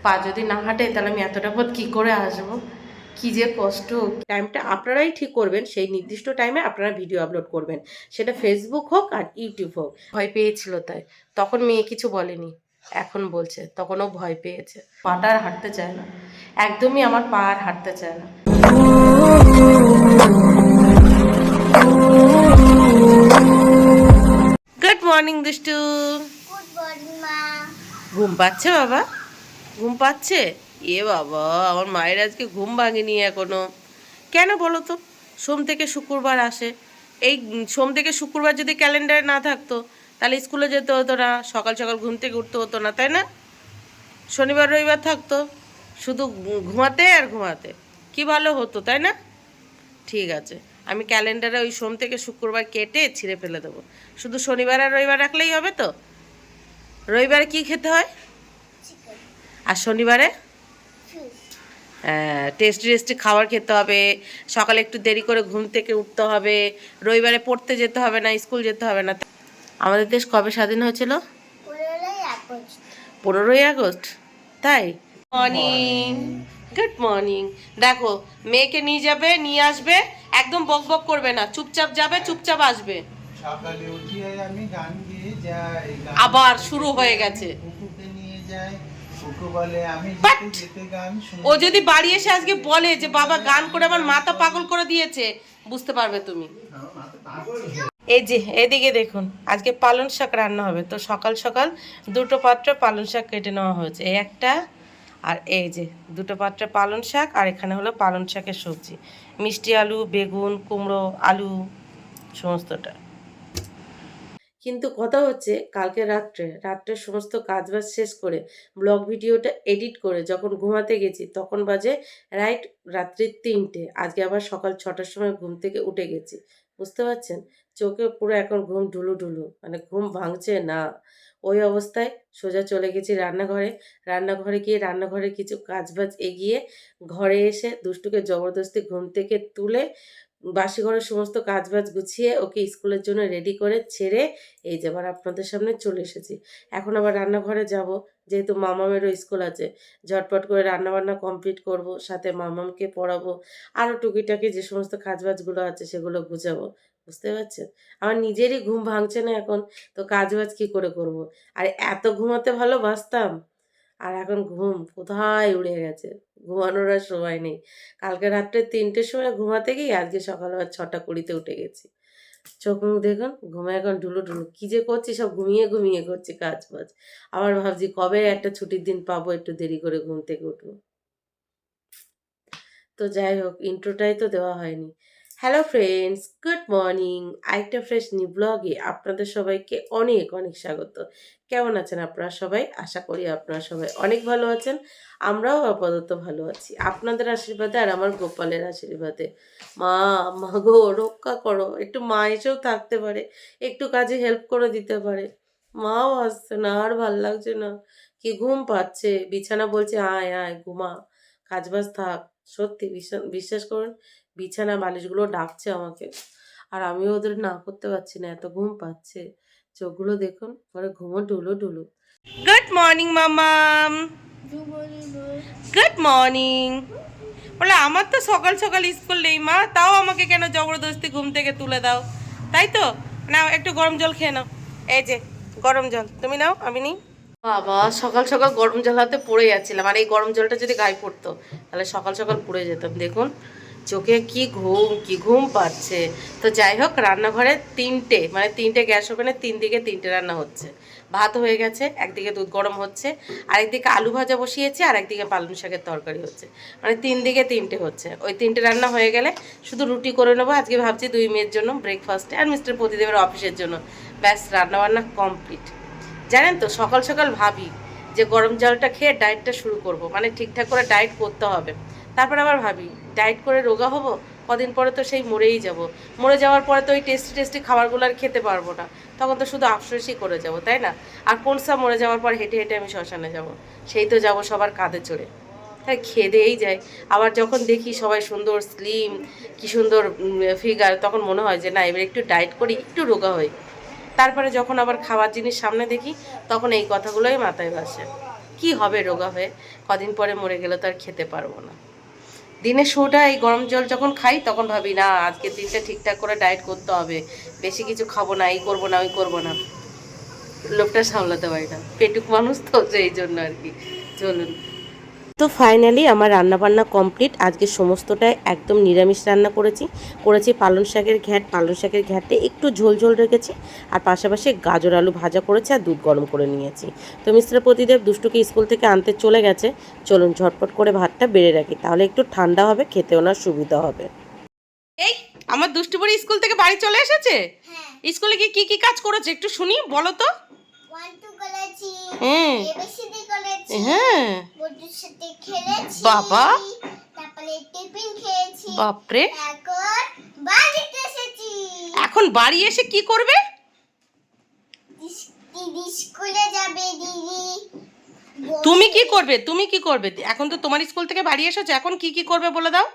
পা যদি না হাঁটে তাহলে আমি এতটা পথ কী করে আসবো, কি যে কষ্ট। টাইমটা আপনারাই ঠিক করবেন, সেই নির্দিষ্ট টাইমে আপনারা ভিডিও আপলোড করবেন, সেটা ফেসবুক হোক আর ইউটিউব হোক। ভয় পেয়েছিল তাই, তখন মেয়ে কিছু বলেনি, এখন বলছে তখনও ভয় পেয়েছে। পাটা আর হাঁটতে চায় না, একদমই আমার পা আর হাঁটতে চায় না। গুড মর্নিং দুষ্টু। গুড মর্নিং মা। ঘুম পাচ্ছে বাবা? ঘুম পাচ্ছে? এ বাবা, আমার মায়ের আজকে ঘুম ভাঙেনি এখনো। কেন বলো তো? সোম থেকে শুক্রবার আসে, এই সোম থেকে শুক্রবার যদি ক্যালেন্ডারে না থাকতো তাহলে স্কুলে যেতে হতো না, সকাল সকাল ঘুম থেকে উঠতে হতো না, তাই না? শনিবার রবিবার থাকতো, শুধু ঘুমাতে আর ঘুমাতে, কি ভালো হতো, তাই না? ঠিক আছে, আমি ক্যালেন্ডারে ওই সোম থেকে শুক্রবার কেটে ছিঁড়ে ফেলে দেবো, শুধু শনিবার আর রবিবার রাখলেই হবে তো? রবিবারে কি খেতে হয় আর শনিবারে? টেস্টি টেস্টি খাবার খেতে হবে, সকালে একটু দেরি করে ঘুম থেকে উঠতে হবে, রবিবারে পড়তে যেতে হবে না, স্কুল যেতে হবে না। আমাদের দেশ কবে স্বাধীন হয়েছিল? 15ই আগস্ট। তাই? Morning, good morning. দেখো, মেয়েকে নিয়ে যাবে, নিয়ে আসবে, একদম বক বক করবে না, চুপচাপ যাবে চুপচাপ আসবে। সকালে উঠিয়ে আমি গান গেয়ে যাই, আবার শুরু হয়ে গেছে। কুকুরকে নিয়ে যাই, কুকুর বলে আমি যেতে যেতে গান শুনি। ও যদি বাড়ি এসে আজকে বলে যে বাবা গান করে আমার মাথা পাগল করে দিয়েছে, বুঝতে পারবে তুমি। এই যে এদিকে দেখুন, আজকে পালং শাক রান্না হবে, তো সকাল সকাল দুটো পাত্র পালং শাক কেটে নেওয়া হয়েছে, এই একটা আর এই যে দুটো পাত্রে পালং শাক, আর এখানে হলো পালং শাকের সবজি, মিষ্টি আলু, বেগুন, কুমড়ো, আলু, সমস্তটা। কিন্তু কথা হচ্ছে, কালকে রাত্রে সমস্ত কাজবাজ শেষ করে ব্লগ ভিডিওটা এডিট করে যখন ঘুমাতে গেছি তখন বাজে রাইট রাত্রি 3টে। আজকে আবার সকাল 6টার সময় ঘুম থেকে উঠে গেছি, বুঝতে পারছেন? চোখে পুরো এখন ঘুম ঢুলু ঢুলু, মানে ঘুম ভাঙছে না। ওই অবস্থায় সোজা চলে গেছি রান্নাঘরে। রান্নাঘরে গিয়ে রান্নাঘরে কিছু কাজবাজ এগিয়ে ঘরে এসে দুষ্টুকে জবরদস্তি ঘুম থেকে তুলে বাসি ঘরের সমস্ত কাজবাজ গুছিয়ে ওকে স্কুলের জন্য রেডি করে ছেড়ে এই যে আবার আপনাদের সামনে চলে এসেছি। এখন আবার রান্নাঘরে যাব, যেহেতু মামামেরও স্কুল আছে, ঝটপট করে রান্নাবান্না কমপ্লিট করব, সাথে মামামকে পড়াবো, আরও টুকিটাকি যে সমস্ত কাজবাজগুলো আছে সেগুলো গুছাবো, বুঝতে পারছেন? আমার নিজেরই ঘুম ভাঙছে না এখন, তো কাজবাজ কী করে করব? আর এত ঘুমাতে ভালোবাসতাম, আর এখন ঘুম কোথায় উড়ে গেছে, ঘুমানোর আর সময় নেই। কালকে রাত্রে 3টের সময় ঘুমাতে গিয়ে আজকে সকাল আবার 6টা 20 উঠে গেছি। চোখ মুখ দেখুন, ঘুমে এখন ঢুলু ঢুলু, কী যে করছি সব ঘুমিয়ে ঘুমিয়ে করছি কাজ বাজ। আবার ভাবছি কবে একটা ছুটির দিন পাবো, একটু দেরি করে ঘুম থেকে উঠবো। তো যাই হোক, ইন্ট্রোটাই তো দেওয়া হয়নি। Hello friends, good morning. আরেকটা ফ্রেশ নিউ ব্লগে আপনাদের সবাইকে অনেক অনেক স্বাগত। কেমন আছেন আপনারা সবাই? আশা করি আপনারা সবাই অনেক ভালো আছেন, আমরাও আপাতত ভালো আছি আপনাদের আশীর্বাদে আর আমার গোপালের আশীর্বাদে। মা, মা গো রক্ষা করো, একটু মা এসেও থাকতে পারে, একটু কাজে হেল্প করে দিতে পারে। মাও আসছে না, আর ভাল লাগছে না, কি ঘুম পাচ্ছে, বিছানা বলছে আয় আয় ঘুমা, কাজবাজ থাক। সত্যি বিশ্বাস করুন, বিছানা বালিশগুলো ডাকছে আমাকে, আর আমিও ওদের না করতে পারছি না, এত ঘুম পাচ্ছে। চোখগুলো দেখুন, পরে ঘুমো ঢুলু ঢুলু। গুড মর্নিং মামাম। Good morning. বলে আমার তো সকাল সকাল স্কুল নেই মা, তাও আমাকে কেন জবরদস্তি ঘুম থেকে তুলে দাও, তাই তো? নাও একটু গরম জল খেয়ে নাও, এই যে গরম জল, তুমি নাও আমি নিই। বাবা, সকাল সকাল গরম জল হাতে পড়ে যাচ্ছিলাম, আর এই গরম জলটা যদি গায়ে পড়তো তাহলে সকাল সকাল পুড়ে যেতাম। দেখুন চোখে কি ঘুম পাচ্ছে। তো যাই হোক, রান্নাঘরে 3টে, মানে 3টে গ্যাস ওভেনে 3 দিকে 3টে রান্না হচ্ছে। ভাত হয়ে গেছে, একদিকে দুধ গরম হচ্ছে, আরেকদিকে আলু ভাজা বসিয়েছে, আর একদিকে পালং শাকের তরকারি হচ্ছে, মানে 3 দিকে 3টে হচ্ছে। ওই 3টে রান্না হয়ে গেলে শুধু রুটি করে নেবো আজকে, ভাবছি 2 মেয়ের জন্য ব্রেকফাস্টে, আর মিস্টার প্রতিদেবের অফিসের জন্য। ব্যাস, রান্নাবান্না কমপ্লিট। জানেন তো, সকাল সকাল ভাবি যে গরম জলটা খেয়ে ডায়েটটা শুরু করব, মানে ঠিকঠাক করে ডায়েট করতে হবে। তারপর আবার ভাবি ডায়েট করে রোগা হব, কদিন পরে তো সেই মরেই যাব। মরে যাওয়ার পরে তো ওই টেস্টি টেস্টি খাবারগুলো আর খেতে পারবো না, তখন তো শুধু আফসোসই করে যাব, তাই না? আর কোন সব মরে যাওয়ার পর হেঁটে হেঁটে আমি শ্মশানে যাব, সেই তো যাব সবার কাঁধে চড়ে। তাই খেয়ে দিয়েই যায়। আবার যখন দেখি সবাই সুন্দর স্লিম, কি সুন্দর ফিগার, তখন মনে হয় যে না, এবার একটু ডায়েট করি, একটু রোগা হই। তারপরে যখন আবার খাবার জিনিস সামনে দেখি, তখন এই কথাগুলোই মাথায় ভাসে। কি কি হবে রোগা হয়ে, কদিন পরে মরে গেলে তো আর খেতে পারবো না। দিনে শোটা এই গরম জল যখন খাই তখন ভাবি না আজকে দিনটা ঠিকঠাক করে ডায়েট করতে হবে, বেশি কিছু খাবো না, এই করবো না ওই করবো না, লোকটা সামলাতে পারি না, পেটুক মানুষ তো এই জন্য আর কি। চলুন, তো ফাইনালি আমার রান্নাবান্না কমপ্লিট। আজকে সমস্তটাই একদম নিরামিষ রান্না করেছি পালং শাকের ঘ্যাটে একটু ঝোল ঝোল রেখেছি, আর পাশাপাশি গাজর আলু ভাজা করেছি আর দুধ গরম করে নিয়েছি। তো মিস্টার প্রতিদেব দুষ্টুকে স্কুল থেকে আনতে চলে গেছে। চলুন ঝটপট করে ভাতটা বেড়ে রাখি, তাহলে একটু ঠান্ডা হবে, খেতে ওনার সুবিধা হবে। এই আমার দুষ্টু পরে স্কুল থেকে বাড়ি চলে এসেছে। স্কুলে কি কি কাজ করেছে একটু শুনি, বলো তো। 1 2 করেছি, হ্যাঁ এবিসিডি করেছি, হ্যাঁ, বন্ধুর সাথে খেলেছি, বাবা, তারপরে টিফিন খেয়েছি, বাপরে, এখন বাড়িতে এসেছি। এখন বাড়ি এসে কি করবে? দিদি স্কুলে যাবে দিদি। তুমি কি করবে এখন তো তোমার স্কুল থেকে বাড়ি এসেছো, এখন কি কি করবে বলে দাও।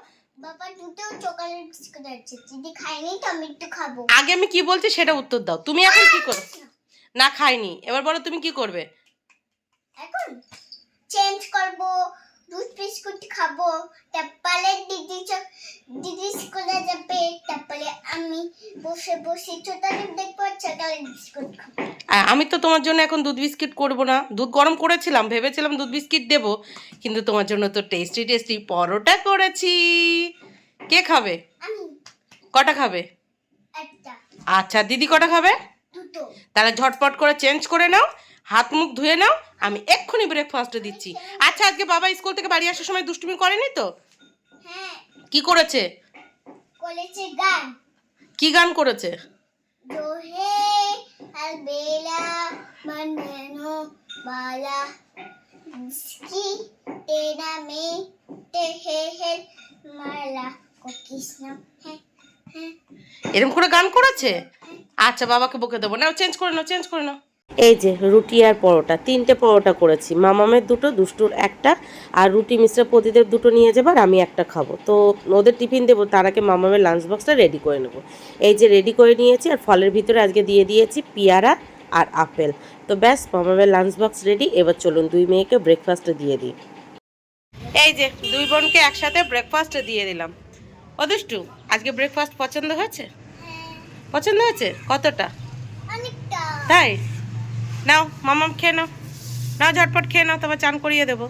বাবা দুটো চকলেট বিস্কুট আছে, দিদি খাইনি তো আমি একটু খাবো। আগে আমি কি বলছি সেটা উত্তর দাও, তুমি এখন কি করবে? না খাইনি, এবার বলো তুমি কি করবে। এখন চেঞ্জ করব, দুধ বিস্কুট খাবো, তারপরে দিদি স্কুলে যাবে, তারপরে আমি বসে বসে চকলেট দেখবো, চকলেট বিস্কুট খাবো। আর আমি তো তোমার জন্য এখন দুধ বিস্কিট করব না, দুধ গরম করেছিলাম, ভেবেছিলাম দুধ বিস্কিট দেব, কিন্তু তোমার জন্য তো টেস্টি টেস্টি পরোটা করেছি। কে খাবে? আমি কটা খাবে? একটা আচ্ছা, দিদি কটা খাবে? দুটো। তাহলে ঝটপট করে চেঞ্জ করে নাও, হাত মুখ ধুয়ে নাও, আমি এক্ষুনি ব্রেকফাস্ট দিচ্ছি। আচ্ছা, আজকে বাবা স্কুল থেকে বাড়ি আসার সময় দুষ্টুমি করেনি তো? হ্যাঁ কি করেছে? কলেজে গান। কি গান করেছে? দোহে আলবেলা মাননো বালা কি তেরা মে তেহে হে মালা কো কৃষ্ণ হ্যাঁ হ্যাঁ। এরকম করে গান করেছে? আচ্ছা, বাবাকে বকে দেবো না, চেঞ্জ করে নাও। এই যে রুটি আর পরোটা, 3টে পরোটা করেছি, মামামের 2টো, দুষ্টুর 1টা, আর রুটি মিশ্রা প্রতিদেব 2টো নিয়ে যাবার, আমি 1টা খাবো। তো ওদের টিফিন দেবো, তার আগে মামামের লাঞ্চ বক্সটা রেডি করে নেবো। এই যে রেডি করে নিয়েছি, আর ফলের ভিতরে আজকে দিয়ে দিয়েছি পেয়ারা আর আপেল। তো ব্যাস, মামামের লাঞ্চ বক্স রেডি। এবার চলুন 2 মেয়েকে ব্রেকফাস্টে দিয়ে দিই। এই যে 2 বোনকে একসাথে ব্রেকফাস্টে দিয়ে দিলাম। ও দুষ্টু, আজকে ব্রেকফাস্ট পছন্দ হয়েছে? পছন্দ হয়েছে? কতটা? অনেকটা। তাই? নাও মামাম খেয়ে নাও, ঝটপট খেয়ে নাও, তবে চান করিয়ে দেবো।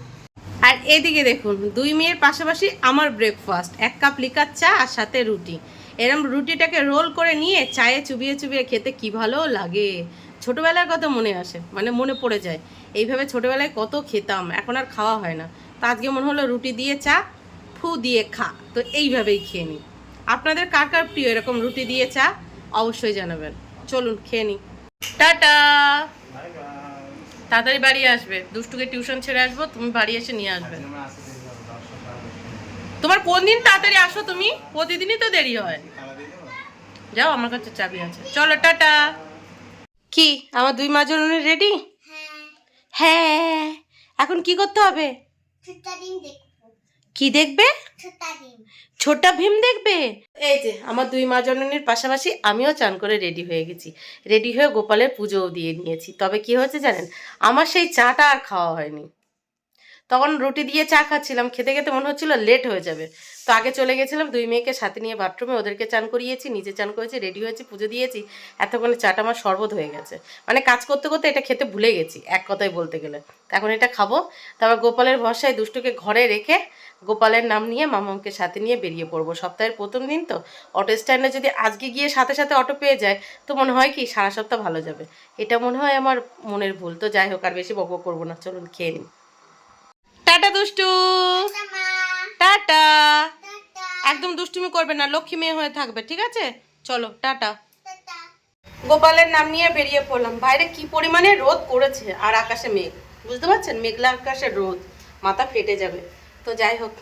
আর এদিকে দেখুন 2 মেয়ের পাশাপাশি আমার ব্রেকফাস্ট, 1 কাপ লিকার চা আর সাথে রুটি। এরম রুটিটাকে রোল করে নিয়ে চায়ে চুবিয়ে চুবিয়ে খেতে কি ভালো লাগে। ছোটোবেলার কথা মনে আসে, মানে মনে পড়ে যায়। এইভাবে ছোটোবেলায় কত খেতাম, এখন আর খাওয়া হয় না। তো আজকে মনে হলো রুটি দিয়ে চা, ফু দিয়ে খা, তো এইভাবেই খেয়ে নিই। আপনাদের কার কার প্রিয় এরকম রুটি দিয়ে চা, অবশ্যই জানাবেন। চলুন খেয়ে নিই। টাটা। তাড়াতাড়ি বাড়ি আসবে, দুষ্টুকে টিউশন ছেড়ে আসবো, তুমি বাড়ি এসে নিয়ে আসবে। তোমার কোন দিন তাড়াতাড়ি আসো তুমি? প্রতিদিনই তো দেরি হয়। যাও, আমার কাছে চাবি আছে, চলো টাটা। কি আমার 2 মা জন্য রেডি? হ্যাঁ, এখন কি করতে হবে? ছোটা ডিম দেখবো। কি দেখবে? ছোটা ডিম। ছোটা ভীম দেখবে। এই যে আমার 2 মা জননীর পাশাপাশি আমিও চান করে রেডি হয়ে গেছি, রেডি হয়ে গোপালের পুজোও দিয়ে নিয়েছি। তবে কি হয়েছে জানেন, আমার সেই চাটা আর খাওয়া হয়নি। তখন রুটি দিয়ে চা খাচ্ছিলাম, খেতে খেতে মনে হচ্ছিল লেট হয়ে যাবে, তো আগে চলে গেছিলাম 2 মেয়েকে সাথে নিয়ে বাথরুমে, ওদেরকে চান করিয়েছি, নিজে চান করেছি, রেডি হয়েছি, পুজো দিয়েছি। এতক্ষণে চাটা আমার শরবত হয়ে গেছে, মানে কাজ করতে করতে এটা খেতে ভুলে গেছি এক কথায় বলতে গেলে। এখন এটা খাবো, তারপর গোপালের ভরসায় দুষ্টুকে ঘরে রেখে গোপালের নাম নিয়ে মামাকে সাথে নিয়ে বেরিয়ে পড়বো। সপ্তাহের প্রথম দিন তো, অটো স্ট্যান্ডে যদি আজকে গিয়ে সাথে সাথে অটো পেয়ে যায় তো মনে হয় কি সারা সপ্তাহ ভালো যাবে। এটা মনে হয় আমার মনের ভুল। তো যাই হোক, আর বেশি বকবক করবো না, চলুন খেয়ে নিই। টাটা দুষ্টু, টাটা। একদম দুষ্টুমি করবে না, লক্ষ্মী মেয়ে হয়ে থাকবে, ঠিক আছে? চলো টাটা। গোপালের নাম নিয়ে বেরিয়ে পড়লাম। বাইরে কি পরিমাণে রোদ করেছে, আর আকাশে মেঘ, বুঝতে পারছেন, মেঘলা আকাশে রোদ, মাথা ফেটে যাবে। তো যাই হোক,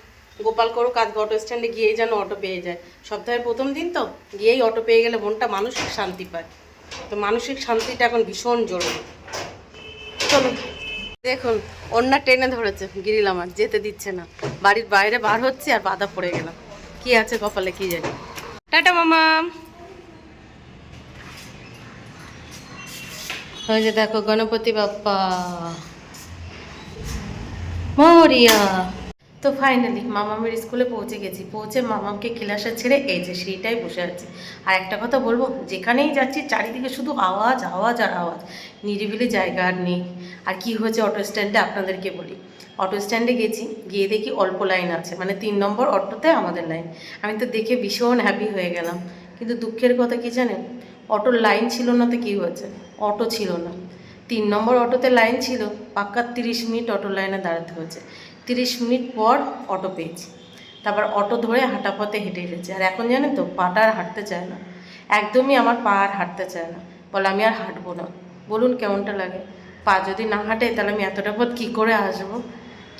গোপাল করুক, আজকে অটো স্ট্যান্ডে গিয়েই যেন অটো পেয়ে যায়। সপ্তাহের প্রথম দিন তো, গিয়েই অটো পেয়ে গেলে মনটা মানসিক শান্তি পায়। তো মানসিক শান্তিটা এখন ভীষণ জরুরি। চলুন, দেখুন ওন্না টেনে ধরেছে, গিরিল আমার যেতে দিচ্ছে না, বাড়ির বাইরে বার হচ্ছে আর বাধা পড়ে গেলাম। কি আছে কপালে কি জানি। টাটা মামা। ওই যে দেখো গণপতি বাপ্পা। মরিয়া। তো ফাইনালি মামামের স্কুলে পৌঁছে গেছি, পৌঁছে মামামকে ক্লাসে ছেড়ে এই যে সেইটাই বসে আছি। আর একটা কথা বলবো, যেখানেই যাচ্ছি চারিদিকে শুধু আওয়াজ আওয়াজ আর আওয়াজ, নিরিবিলি জায়গা আর নেই। আর কি হয়েছে অটো স্ট্যান্ডে আপনাদেরকে বলি। অটো স্ট্যান্ডে গেছি, গিয়ে দেখি অল্প লাইন আছে, মানে 3 নম্বর অটোতে আমাদের লাইন। আমি তো দেখে ভীষণ হ্যাপি হয়ে গেলাম, কিন্তু দুঃখের কথা কি জানেন, অটোর লাইন ছিল না তো কী হয়েছে, অটো ছিল না। 3 নম্বর অটোতে লাইন ছিল, পাক্কা 30 মিনিট অটো লাইনে দাঁড়াতে হয়েছে। 30 মিনিট পর অটো পেয়েছি, তারপর অটো ধরে হাঁটা পথে হেঁটে এসেছি। আর এখন জানেন তো পাটা আর হাঁটতে চায় না, একদমই আমার পা আর হাঁটতে চায় না, বলে আমি আর হাঁটবো না। বলুন কেমনটা লাগে, পা যদি না হাঁটে তাহলে আমি এতটা পথ কী করে আসবো,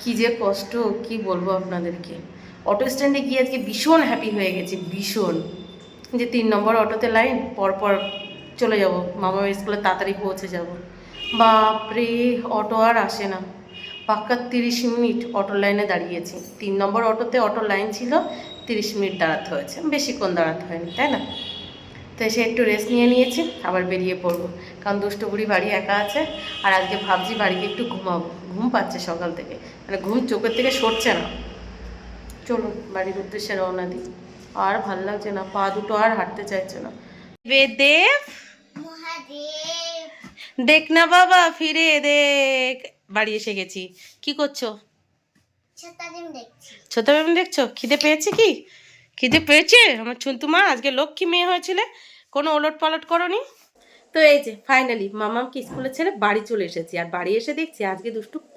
কী যে কষ্ট, কি বলবো আপনাদেরকে। অটো স্ট্যান্ডে গিয়ে আজকে ভীষণ হ্যাপি হয়ে গেছি, ভীষণ, যে 3 নম্বর অটোতে লাইন, পরপর চলে যাব মামা স্কুলে, তাড়াতাড়ি পৌঁছে যাব। বাপরে, অটো আর আসে না, পাক্কা 30 মিনিট অটো লাইনে দাঁড়িয়েছি। 3 নম্বর অটোতে অটো লাইন ছিল, 30 মিনিট দাঁড়াতে হয়েছে, বেশিক্ষণ দাঁড়াতে হয়নি, তাই না? তো এসে একটু রেস্ট নিয়েছি, আবার বেরিয়ে পড়বো, কারণ দুষ্ট বুড়ি বাড়ি একা আছে। আর আজকে ভাবছি বাড়িতে একটু ঘুমাবো, ঘুম পাচ্ছে সকাল থেকে, মানে ঘুম চোখের থেকে সরছে না। চলুন বাড়ির উদ্দেশ্যে রওনা দিই, আর ভাল লাগছে না, পা দুটো আর হাঁটতে চাইছে না। দেব, মহাদেব, দেখ না বাবা, ফিরে দেখ, বাড়ি এসে গেছি। কি করছো? ছোটাদিন দেখছি। ছোট বেবি দেখছো? খিদে পেয়েছে কি? খিদে পেয়েছে আমার ছুন্তু মা, আজকে লক্ষ্মী মেয়ে হয়েছিলে, কোনো ওলট পালট করনি। তো এই যে ফাইনালি মামামকে স্কুলে ছেড়ে বাড়ি চলে এসেছি। আর বাড়ি এসে দেখছি আজকে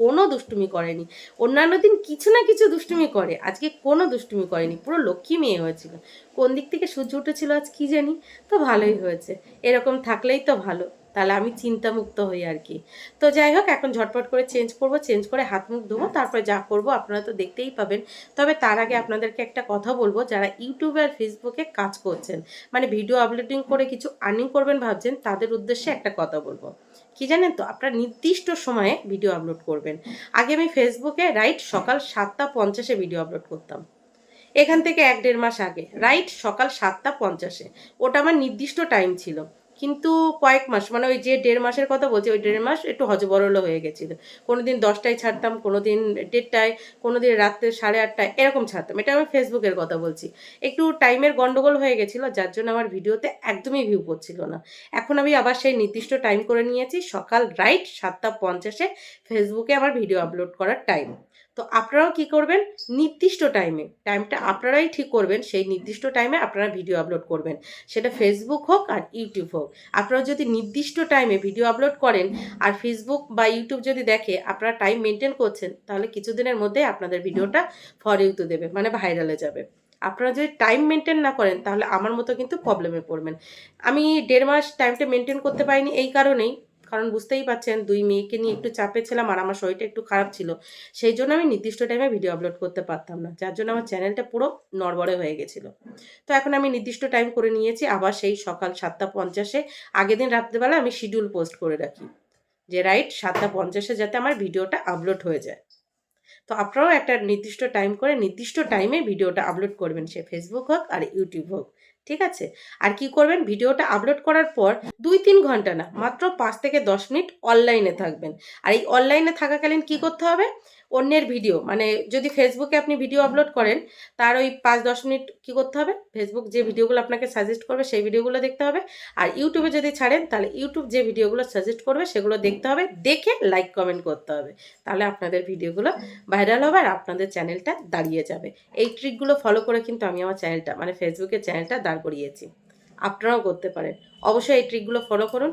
কোনো দুষ্টুমি করেনি। অন্যান্য দিন কিছু না কিছু দুষ্টুমি করে, আজকে কোনো দুষ্টুমি করেনি, পুরো লক্ষ্মী মেয়ে হয়েছিল। কোন দিক থেকে সূর্য উঠেছিল আজ কি জানি, তো ভালোই হয়েছে, এরকম থাকলেই তো ভালো, তাহলে আমি চিন্তামুক্ত হই আর কি। তো যাই হোক, এখন ঝটপট করে চেঞ্জ করব, চেঞ্জ করে হাত মুখ ধোবো, তারপরে যা করব আপনারা তো দেখতেই পাবেন। তবে তার আগে আপনাদেরকে একটা কথা বলবো, যারা ইউটিউবে আর ফেসবুকে কাজ করছেন, মানে ভিডিও আপলোডিং করে কিছু আর্নিং করবেন ভাবছেন, তাদের উদ্দেশ্যে একটা কথা বলবো। কি জানেন তো, আপনারা নির্দিষ্ট সময়ে ভিডিও আপলোড করবেন। আগে আমি ফেসবুকে রাইট সকাল 7:50 ভিডিও আপলোড করতাম, এখান থেকে 1-1.5 মাস আগে রাইট সকাল 7:50, ওটা আমার নির্দিষ্ট টাইম ছিল। কিন্তু কয়েক মাস, মানে ওই যে 1.5 মাসের কথা বলছি, ওই 1.5 মাস একটু হজবরল হয়ে গেছিলো। কোনোদিন 10টায় ছাড়তাম, কোনোদিন 1:30টায়, কোনোদিন রাত্রে 8:30টায়, এরকম ছাড়তাম। এটা আমি ফেসবুকের কথা বলছি। একটু টাইমের গন্ডগোল হয়ে গেছিলো, যার জন্য আমার ভিডিওতে একদমই ভিউ পড়ছিল না। এখন আমি আবার সেই নির্দিষ্ট টাইম করে নিয়েছি, সকাল রাইট 7:50 ফেসবুকে আমার ভিডিও আপলোড করার টাইম। তো আপনারাও কি করবেন, নির্দিষ্ট টাইমটা আপনারাই ঠিক করবেন, সেই নির্দিষ্ট টাইমে আপনারা ভিডিও আপলোড করবেন, সেটা ফেসবুক হোক আর ইউটিউব হোক। আপনারা যদি নির্দিষ্ট টাইমে ভিডিও আপলোড করেন আর ফেসবুক বা ইউটিউব যদি দেখে আপনারা টাইম মেনটেন করছেন, তাহলে কিছুদিনের মধ্যে আপনাদের ভিডিওটা ফর ইউতে দেবে, মানে ভাইরালে যাবে। আপনারা যদি টাইম মেনটেন না করেন তাহলে আমার মতো কিন্তু প্রবলেমে পড়বেন। আমি 1.5 মাস টাইমটা মেনটেন করতে পারিনি এই কারণেই, কারণ বুঝতেই পারছেন 2 মেয়েকে নিয়ে একটু চাপে ছিলাম, আর আমার শরীরটা একটু খারাপ ছিল, সেই জন্য আমি নির্দিষ্ট টাইমে ভিডিও আপলোড করতে পারতাম না, যার জন্য আমার চ্যানেলটা পুরো নড়বড়ে হয়ে গেছিলো। তো এখন আমি নির্দিষ্ট টাইম করে নিয়েছি, আবার সেই সকাল 7:50, আগের দিন রাত্রেবেলা আমি শিডিউল পোস্ট করে রাখি, যে রাইট 7:50 যাতে আমার ভিডিওটা আপলোড হয়ে যায়। তো আপনারাও একটা নির্দিষ্ট টাইম করে নির্দিষ্ট টাইমে ভিডিওটা আপলোড করবেন, সে ফেসবুক হোক আর ইউটিউব হোক, ঠিক আছে? আর কি করবেন, ভিডিওটা আপলোড করার পর 2-3 ঘন্টা না, মাত্র 5 থেকে 10 মিনিট অনলাইনে থাকবেন। আর এই অনলাইনে থাকাকালীন কি করতে হবে, অন্যের ভিডিও, মানে যদি ফেসবুকে আপনি ভিডিও আপলোড করেন, তার ওই 5-10 মিনিট কি করতে হবে, ফেসবুক যে ভিডিওগুলো আপনাকে সাজেস্ট করবে সেই ভিডিওগুলো দেখতে হবে। আর ইউটিউবে যদি ছাড়েন তাহলে ইউটিউব যে ভিডিওগুলো সাজেস্ট করবে সেগুলো দেখতে হবে, দেখে লাইক কমেন্ট করতে হবে, তাহলে আপনাদের ভিডিওগুলো ভাইরাল হবে আর আপনাদের চ্যানেলটা দাঁড়িয়ে যাবে। এই ট্রিকগুলো ফলো করে কিন্তু আমি আমার চ্যানেলটা, মানে ফেসবুকের চ্যানেলটা দাঁড় করিয়েছি, আপনারাও করতে পারেন। অবশ্যই এই ট্রিকগুলো ফলো করুন,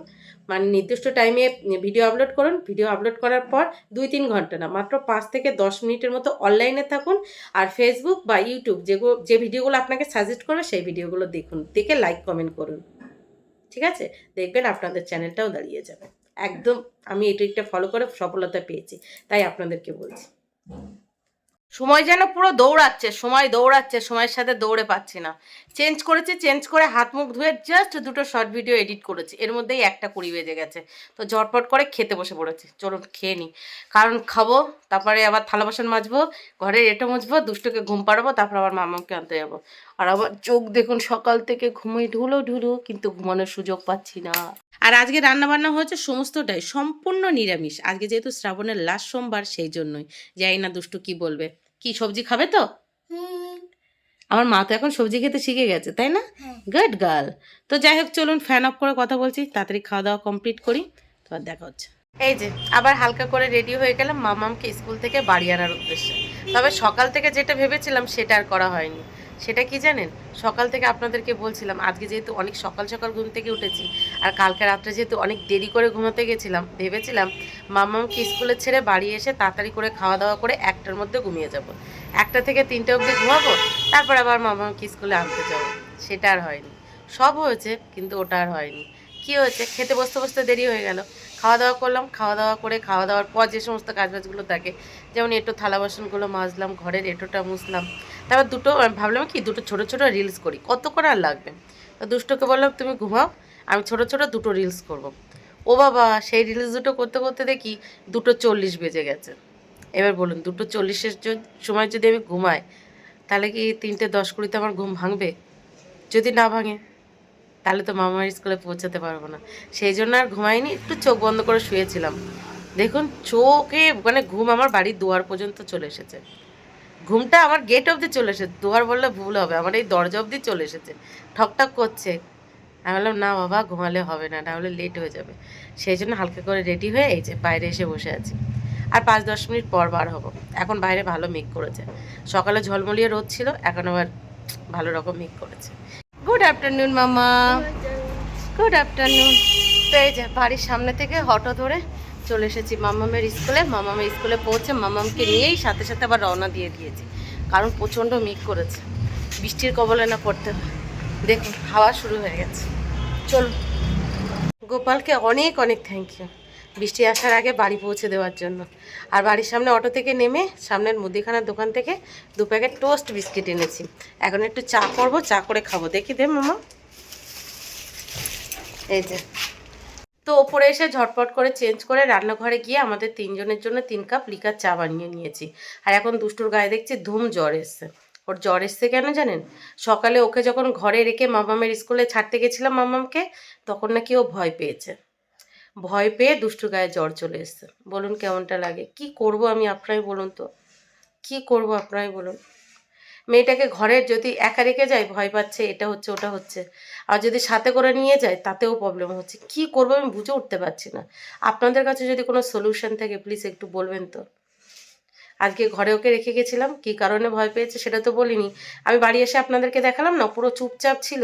মানে নির্দিষ্ট টাইমে ভিডিও আপলোড করুন, ভিডিও আপলোড করার পর 2-3 ঘন্টা না, মাত্র 5 থেকে 10 মিনিটের মতো অনলাইনে থাকুন। আর ফেসবুক বা ইউটিউব যে ভিডিওগুলো আপনাকে সাজেস্ট করবে সেই ভিডিওগুলো দেখুন, দেখে লাইক কমেন্ট করুন, ঠিক আছে? দেখবেন আপনাদের চ্যানেলটাও দাঁড়িয়ে যাবে। একদম আমি এই ট্রিকটা ফলো করে সফলতা পেয়েছি, তাই আপনাদেরকে বলছি। সময় যেন পুরো দৌড়াচ্ছে, সময়ের সাথে দৌড়ে পাচ্ছি না। চেঞ্জ করেছি, চেঞ্জ করে হাত মুখ ধুয়ে জাস্ট 2টো শর্ট ভিডিও এডিট করেছি, এর মধ্যেই 1:20 বেজে গেছে। তো ঝটপট করে খেতে বসে পড়েছি, চলুন খেয়ে নিই, কারণ খাবো, তারপরে আবার থালা বাসন মাজবো, ঘরের এঁটো মুছবো, দুষ্টুকে ঘুম পাড়াবো, তারপর আবার মামাকে আনতে যাবো। আর আবার চোখ দেখুন সকাল থেকে ঘুমিয়ে ঢুলো কিন্তু ঘুমানোর সুযোগ পাচ্ছি না। আর আজকে রান্নাবান্না হয়েছে সমস্তটাই সম্পূর্ণ নিরামিষ। আজকে যেহেতু শ্রাবণের লাস্ট সোমবার, সেই জন্যই। জানি না দুষ্টু কি বলবে। কি সবজি খাবে তো? আমার মা তো এখন সবজি খেতে শিখে গেছে, তাই না? Good girl. তো যাই হোক, চলুন ফ্যান অফ করে কথা বলছি, তাড়াতাড়ি খাওয়া দাওয়া কমপ্লিট করি, তো আর দেখা হচ্ছে। এই যে আবার হালকা করে রেডি হয়ে গেলাম মামামকে স্কুল থেকে বাড়ি আনার উদ্দেশ্যে। তবে সকাল থেকে যেটা ভেবেছিলাম সেটা আর করা হয়নি। সেটা কি জানেন, সকাল থেকে আপনাদেরকে বলছিলাম আজকে যেহেতু অনেক সকাল সকাল ঘুম থেকে উঠেছি, আর কালকে রাত্রে যেহেতু অনেক দেরি করে ঘুমাতে গেছিলাম, ভেবেছিলাম মামামকে স্কুলে ছেড়ে বাড়ি এসে তাড়াতাড়ি করে খাওয়া দাওয়া করে 1টার মধ্যে ঘুমিয়ে যাব। 1টা থেকে 3টে অবধি ঘুমাবো, তারপর আবার মামামকে স্কুলে আনতে যাবো। সেটা আর হয়নি। সব হয়েছে কিন্তু ওটা আর হয়নি। কি হয়েছে, খেতে বসতে বসতে দেরি হয়ে গেল। খাওয়া দাওয়া করলাম, খাওয়া দাওয়া করে খাওয়া দাওয়ার পর যে সমস্ত কাজবাজগুলো থাকে, যেমন একটু থালা বাসনগুলো মাজলাম, ঘরের এঁটোটা মুছলাম, তারপর ভাবলাম কি দুটো ছোট ছোট রিলস করি, কত করে আর লাগবে। তো দুষ্টকে বললাম তুমি ঘুমাও, আমি ছোট ছোট দুটো রিলস করব। ও বাবা, সেই রিলস দুটো করতে করতে দেখি 2:40 বেজে গেছে। এবার বলুন 2:40-এর সময় যদি আমি ঘুমাই, তাহলে কি 3:10-20-তে আমার ঘুম ভাঙবে? যদি না ভাঙে তাহলে তো মামার স্কুলে পৌঁছাতে পারবো না। সেই জন্য আর ঘুমাইনি, একটু চোখ বন্ধ করে শুয়েছিলাম। দেখুন চোখে মানে ঘুম আমার বাড়ির দুয়ার পর্যন্ত চলে এসেছে। ঘুমটা আমার গেট অবধি চলে এসেছে, দুয়ার বললে ভুল হবে, আমার এই দরজা অবধি চলে এসেছে, ঠকঠক করছে। আমি বললাম না বাবা, ঘুমালে হবে না, নাহলে লেট হয়ে যাবে। সেই জন্য হালকা করে রেডি হয়ে এই যে বাইরে এসে বসে আছি। আর 5-10 মিনিট পর বার হবো। এখন বাইরে ভালো মেঘ করেছে, সকালে ঝলমলিয়ে রোদ ছিল, এখন আবার ভালো রকম মেঘ করেছে। গুড আফটারনুন মামা। Good afternoon. তো এই যে বাড়ির সামনে থেকে অটো ধরে চলে এসেছি মামামের স্কুলে। মামামের স্কুলে পৌঁছে মামামকে নিয়েই সাথে সাথে আবার রওনা দিয়ে দিয়েছি, কারণ প্রচণ্ড মেঘ করেছে, বৃষ্টির কবলে না পড়তে হয়। দেখুন হাওয়া শুরু হয়ে গেছে। চলুন। গোপালকে অনেক অনেক থ্যাংক ইউ বৃষ্টি আসার আগে বাড়ি পৌঁছে দেওয়ার জন্য। আর বাড়ির সামনে অটো থেকে নেমে সামনের মুদিখানার দোকান থেকে 2 প্যাকেট টোস্ট বিস্কিট এনেছি। এখন একটু চা করবো, চা করে খাবো। দেখি দে মামা। এই যে তো ওপরে এসে ঝটপট করে চেঞ্জ করে রান্নাঘরে গিয়ে আমাদের 3 জনের জন্য 3 কাপ লিকার চা বানিয়ে নিয়েছি। আর এখন দুষ্টুর গায়ে দেখছি ধুম জ্বর এসছে। ওর জ্বর এসছে কেন জানেন? সকালে ওকে যখন ঘরে রেখে মামামের স্কুলে ছাড়তে গেছিলাম মামামকে, তখন নাকি ও ভয় পেয়েছে। ভয় পেয়ে দুষ্টুর গায়ে জ্বর চলে এসছে। বলুন কেমনটা লাগে? কি করব আমি, আপনারাই বলুন তো, কি করব আপনারাই বলুন। মেয়েটাকে ঘরে যদি একা রেখে যায় ভয় পাচ্ছে, এটা হচ্ছে ওটা হচ্ছে, আর যদি সাথে করে নিয়ে যায় তাতেও প্রবলেম হচ্ছে। কি করবো আমি বুঝে উঠতে পারছি না। আপনাদের কাছে যদি কোনো সলিউশন থাকে প্লিজ একটু বলবেন তো। আজকে ঘরে ওকে রেখে গেছিলাম, কি কারণে ভয় পেয়েছে সেটা তো বলিনি। আমি বাড়ি এসে আপনাদেরকে দেখালাম না, পুরো চুপচাপ ছিল,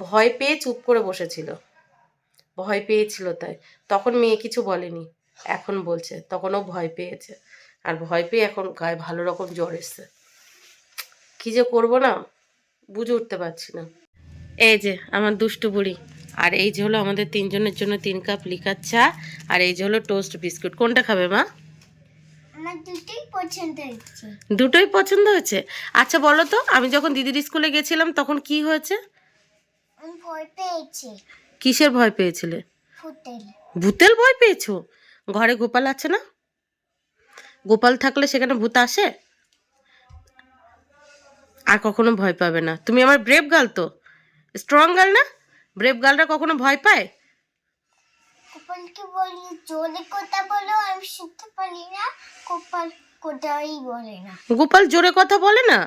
ভয় পেয়ে চুপ করে বসেছিল, ভয় পেয়েছিল। তাই তখন মেয়ে কিছু বলেনি, এখন বলছে তখনও ভয় পেয়েছে। আর ভয় পেয়ে এখন গায়ে ভালো রকম জ্বর এসছে। কি যে করবো না বুঝে উঠতে পারছি না। এই যে আমার দুষ্টু বুড়ি, আর এই যে হলো আমাদের 3 জনের জন্য 3 কাপ লিকার চা, আর এই যে হলো টোস্ট বিস্কুট। কোনটা খাবে মা? আমার দুটোই পছন্দ হয়েছে। দুটোই পছন্দ হয়েছে। আচ্ছা বলো তো, আমি যখন দিদির স্কুলে গেছিলাম তখন কি হয়েছে? আমি ভয় পেয়েছি। কিসের ভয় পেয়েছিলে? হোটেল। ভূতের ভয় পেয়েছো? ঘরে গোপাল আছে না? গোপাল থাকলে সেখানে ভূত আসে? আর কখনো ভয় পাবে না। তুমি আমার ব্রেভ গার্ল তো, স্ট্রং গার্ল না? ব্রেভ গার্লরা কখনো ভয় পায়? গোপালকে বলি জোরে কথা বলো, আমি শুনতে পারি না। গোপাল কোথায় বলে না। গোপাল জোরে কথা বলে না?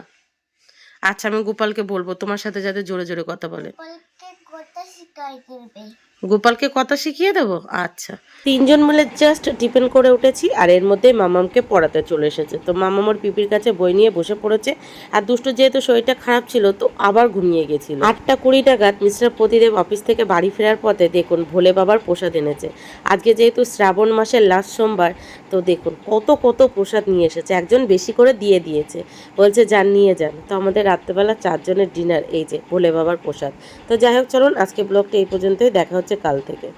আচ্ছা আমি গোপালকে বলবো তোমার সাথে যাতে জোরে জোরে কথা বলে। গোপালকে কথা শিখাই দেবে। গোপালকে কথা শিখিয়ে দেবো। আচ্ছা। 3 জন মিলে জাস্ট টিফিন করে উঠেছি, আর এর মধ্যে মামামকে পড়াতে চলে এসেছে। তো মামামর পিপির কাছে বই নিয়ে বসে পড়েছে। আর দুষ্টু যেহেতু শরীরটা খারাপ ছিল তো আবার ঘুমিয়ে গেছিল। 8:20 নাগাদ মিস্টার প্রতিদেব অফিস থেকে বাড়ি ফেরার পথে দেখুন ভোলে বাবার প্রসাদ এনেছে। আজকে যেহেতু শ্রাবণ মাসের লাস্ট সোমবার, তো দেখুন কত কত প্রসাদ নিয়ে এসেছে। একজন বেশি করে দিয়ে দিয়েছে, বলছে যান নিয়ে যান। তো আমাদের রাত্রেবেলা 4 জনের ডিনার এই যে ভোলে বাবার প্রসাদ। তো যাই হোক চলুন আজকে ব্লগটা এই পর্যন্তই, দেখা হচ্ছে কাল থেকে।